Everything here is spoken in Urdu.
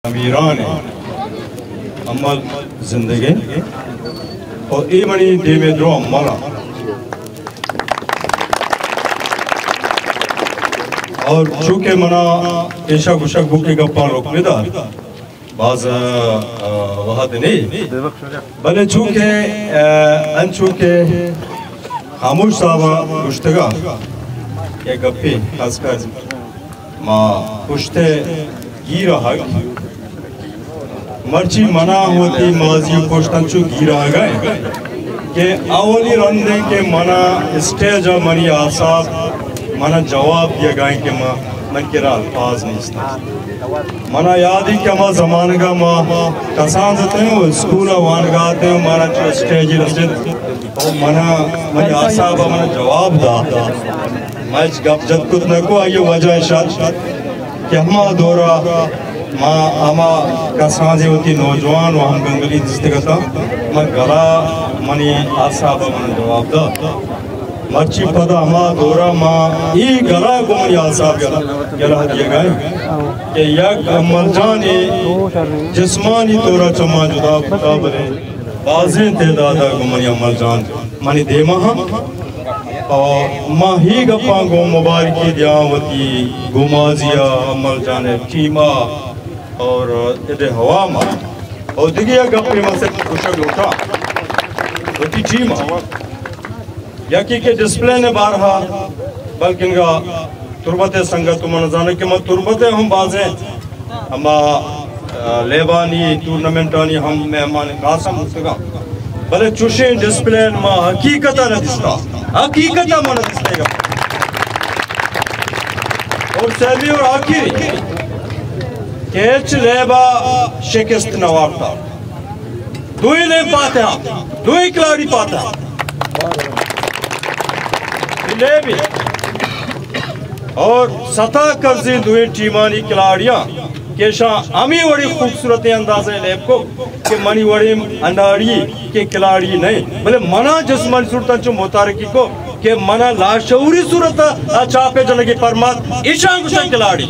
امیران عمل زندگی اور ای منی دیمے درو عملہ اور چونکہ منا ایشا گوشک بوکی گپان رکنے دا بعض وحد نہیں بلے چونکہ خاموش صاحبہ گوشتگا یہ گپی خاص کر ما پشتے گیرہ حق مرچی منع ہوتی ماضی پشتن چو گیرہ گئے کہ اولی رندے کے منع اسٹیجہ منی آساب منع جواب دیا گئے کہ من کرا الفاظ نہیں اسنا منع یادی کہ ما زمانگا ما کسان دیتے ہیں وہ اسکولہ وانگا آتے ہیں منع چو اسٹیجی رسید منع منی آساب منع جواب دا میں گپ جد کت نکو آئیے وجہ شاد کہ ہما دورا ہما کسانزی ہوتی نوجوان و ہم گنگلی دستگتا من گلا منی آسابا من جواب دا مرچی پدا ہما دورا ای گلا کو منی آساب گلا دیا گئے کہ یک ملجانی جسمانی طورا چما جدا بتا بلے بازیں تعدادا کو منی ملجان منی دیما ہم اور ماں ہی گپاں گو مبارکی دیاوتی گمازیا عمل جانب چیما اور ادھے ہوا ماں اور دیگیا گپی ماں سے خوشک لوٹا وتی چیما یکی کے ڈسپلے نے بارہا بلکہ انگا تربت سنگت منظانے کہ ماں تربتیں ہم بازیں ہما لیبانی ٹورنمنٹانی ہم مہمان قاسم ہوتگا بلے چوشیں ڈسپلے ماں حقیقتہ نہ دستا حقیقتہ ماں نہ دستے گا اور سیلوی اور آخری کیچ لیبا شکست نوارتا دوئی لیب پاتے ہیں دوئی کلاری پاتے ہیں لیبی اور سطح کرزی دوئی ٹیمانی کلاریاں کیشاں ہمیں وڑی خوبصورتی اندازے لیب کو کہ منی وڑی انداری کے کلاڑی نہیں بلے منع جسمانی صورتاں چو متارکی کو کہ منع لاشعوری صورتاں چاپے جنگی پرمات ایشان کشن کلاڑی